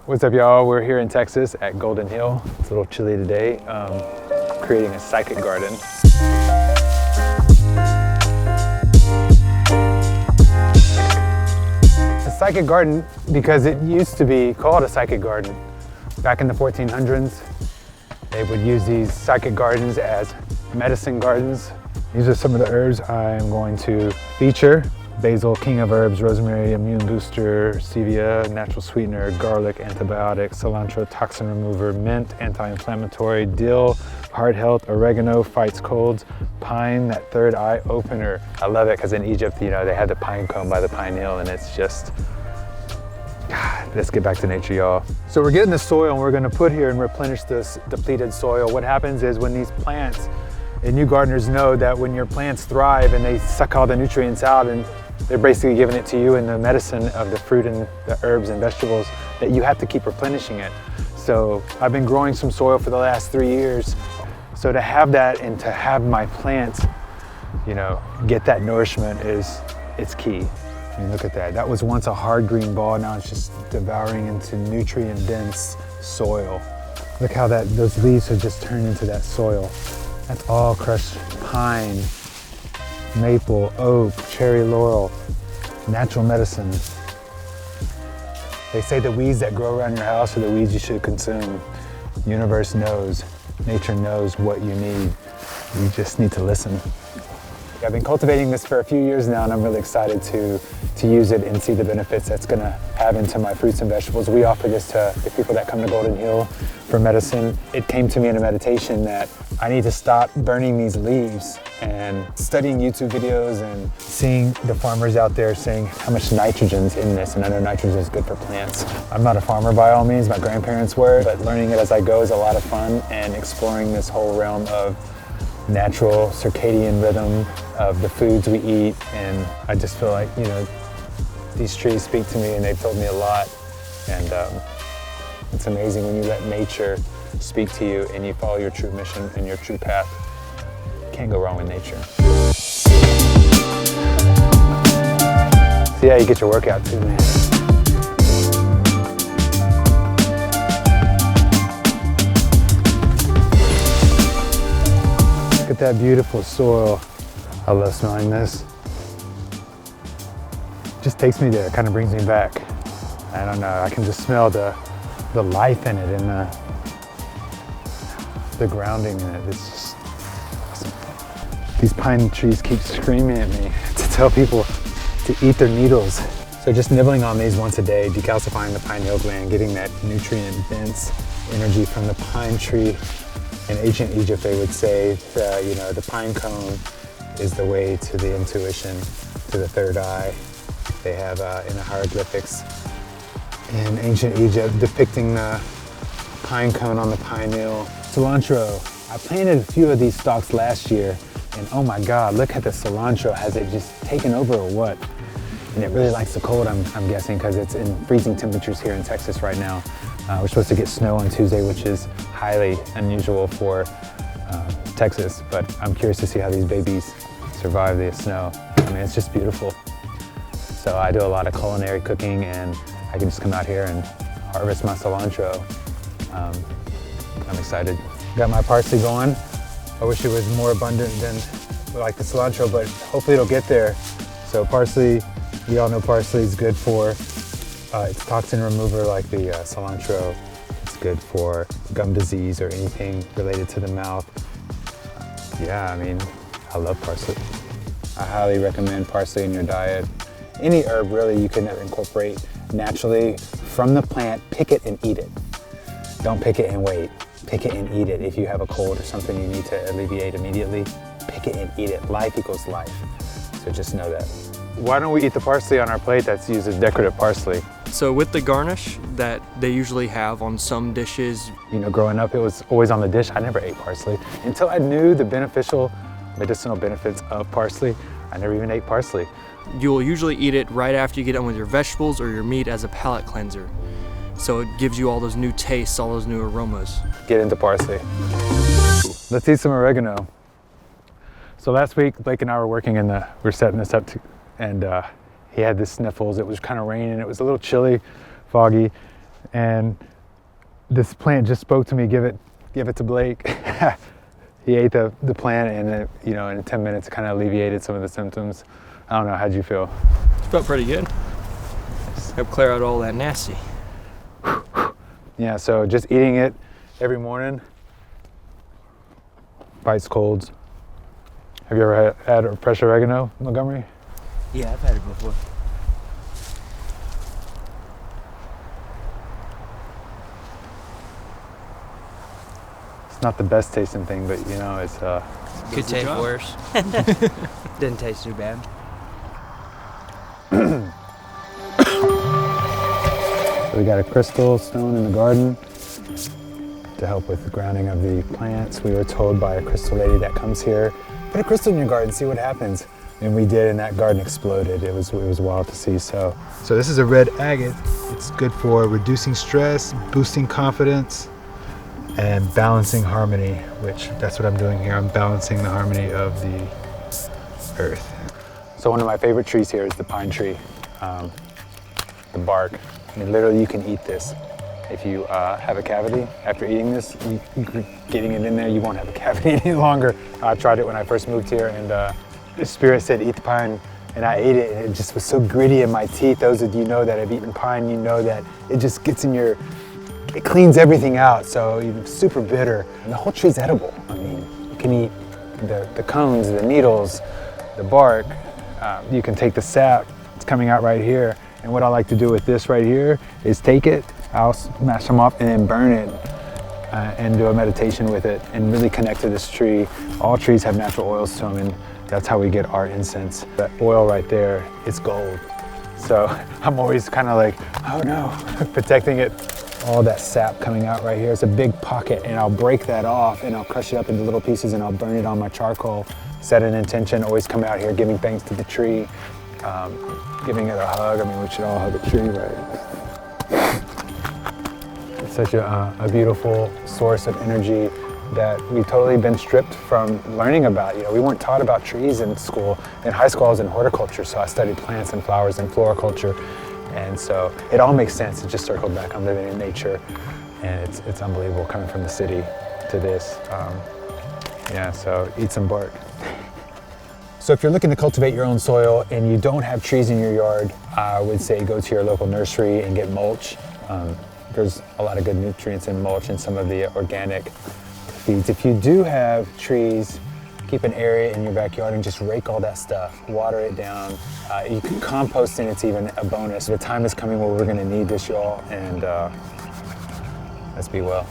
What's up, y'all? We're here in Texas at Golden Hill. It's a little chilly today, creating a psychic garden. A psychic garden because it used to be called a psychic garden. Back in the 1400s, they would use these psychic gardens as medicine gardens. These are some of the herbs I am going to feature. Basil, king of herbs; rosemary, immune booster; stevia, natural sweetener; garlic, antibiotic; cilantro, toxin remover; mint, anti-inflammatory; dill, heart health; oregano, fights colds; pine, that third eye opener. I love it because in Egypt, you know, they had the pine cone by the pine hill, and it's just, God, let's get back to nature, y'all. So we're getting the soil and we're gonna put here and replenish this depleted soil. What happens is when these plants, and you gardeners know that when your plants thrive and they suck all the nutrients out, and they're basically giving it to you in the medicine of the fruit and the herbs and vegetables, that you have to keep replenishing it. So I've been growing some soil for the last 3 years. So to have that and to have my plants, you know, get that nourishment it's key. I mean, look at that. That was once a hard green ball. Now it's just devouring into nutrient dense soil. Look how those leaves have just turned into that soil. That's all crushed pine, maple, oak, cherry laurel, natural medicine. They say the weeds that grow around your house are the weeds you should consume. The universe knows, nature knows what you need. You just need to listen. I've been cultivating this for a few years now, and I'm really excited to use it and see the benefits that's gonna have into my fruits and vegetables. We offer this to the people that come to Golden Hill for medicine. It came to me in a meditation that I need to stop burning these leaves, and studying YouTube videos and seeing the farmers out there saying how much nitrogen's in this, and I know nitrogen is good for plants. I'm not a farmer by all means, my grandparents were, but learning it as I go is a lot of fun, and exploring this whole realm of natural circadian rhythm of the foods we eat. And I just feel like, you know, these trees speak to me, and they've told me a lot. And it's amazing when you let nature speak to you and you follow your true mission and your true path. Can't go wrong with nature. See how you get your workout too, man. Look at that beautiful soil. I love smelling this. It just takes me there, kind of brings me back. I don't know, I can just smell the life in it and the grounding in it. It's just awesome. These pine trees keep screaming at me to tell people to eat their needles. So just nibbling on these once a day, decalcifying the pineal gland, getting that nutrient-dense energy from the pine tree. In ancient Egypt, they would say, you know, the pine cone is the way to the intuition, to the third eye. They have in the hieroglyphics in ancient Egypt depicting the pine cone on the pineal. Cilantro. I planted a few of these stalks last year, and oh my God, look at the cilantro. Has it just taken over or what? And it really likes the cold, I'm guessing, because it's in freezing temperatures here in Texas right now. We're supposed to get snow on Tuesday, which is highly unusual for Texas, but I'm curious to see how these babies survive the snow. I mean, it's just beautiful. So I do a lot of culinary cooking, and I can just come out here and harvest my cilantro. I'm excited. Got my parsley going. I wish it was more abundant than like the cilantro, but hopefully it'll get there. So parsley, we all know parsley is good for it's toxin remover like the cilantro. It's good for gum disease or anything related to the mouth. Yeah, I mean, I love parsley. I highly recommend parsley in your diet. Any herb really you can incorporate naturally from the plant. Pick it and eat it. Don't pick it and wait. Pick it and eat it. If you have a cold or something you need to alleviate immediately, pick it and eat it. Life equals life. So just know that. Why don't we eat the parsley on our plate that's used as decorative parsley? So with the garnish that they usually have on some dishes. You know, growing up, it was always on the dish. I never ate parsley. Until I knew the beneficial medicinal benefits of parsley, I never even ate parsley. You'll usually eat it right after you get done with your vegetables or your meat as a palate cleanser. So it gives you all those new tastes, all those new aromas. Get into parsley. Let's eat some oregano. So last week, Blake and I were working we're setting this up and he had the sniffles. It was kind of raining. It was a little chilly, foggy. and this plant just spoke to me. Give it to Blake. He ate the plant, and it, you know, in 10 minutes, it kind of alleviated some of the symptoms. I don't know. How'd you feel? It felt pretty good. Helped clear out all that nasty. Yeah. So just eating it every morning fights colds. Have you ever had fresh oregano, Montgomery? Yeah, I've had it before. It's not the best tasting thing, but you know, it's Could taste worse. Didn't taste too bad. So we got a crystal stone in the garden to help with the grounding of the plants. We were told by a crystal lady that comes here, put a crystal in your garden, see what happens. And we did, and that garden exploded. It was wild to see. So this is a red agate. It's good for reducing stress, boosting confidence, and balancing harmony, which that's what I'm doing here. I'm balancing the harmony of the earth. So one of my favorite trees here is the pine tree. The bark. I mean, literally, you can eat this. If you have a cavity after eating this, getting it in there, you won't have a cavity any longer. I tried it when I first moved here, and the spirit said, eat the pine, and I ate it, and it just was so gritty in my teeth. Those of you know that have eaten pine, you know that it just gets in your, it cleans everything out, so it's super bitter. And the whole tree's edible. I mean, you can eat the cones, the needles, the bark. You can take the sap, it's coming out right here. And what I like to do with this right here is take it, I'll smash them up and then burn it and do a meditation with it and really connect to this tree. All trees have natural oils to them, and that's how we get our incense. That oil right there, it's gold. So I'm always kind of like, oh no, protecting it. All that sap coming out right here. It's a big pocket, and I'll break that off and I'll crush it up into little pieces and I'll burn it on my charcoal. Set an intention, always come out here giving thanks to the tree, giving it a hug. I mean, we should all hug a tree, right? It's such a beautiful source of energy that we've totally been stripped from learning about. You know, we weren't taught about trees in school. In high school, I was in horticulture, so I studied plants and flowers and floriculture. And so it all makes sense. It just circled back. I'm living in nature, and it's unbelievable coming from the city to this. Yeah, so eat some bark. So if you're looking to cultivate your own soil and you don't have trees in your yard, I would say go to your local nursery and get mulch. There's a lot of good nutrients in mulch and some of the organic feeds. If you do have trees, keep an area in your backyard and just rake all that stuff, water it down. You can compost, and it's even a bonus. The time is coming where we're gonna need this, y'all, and let's be well.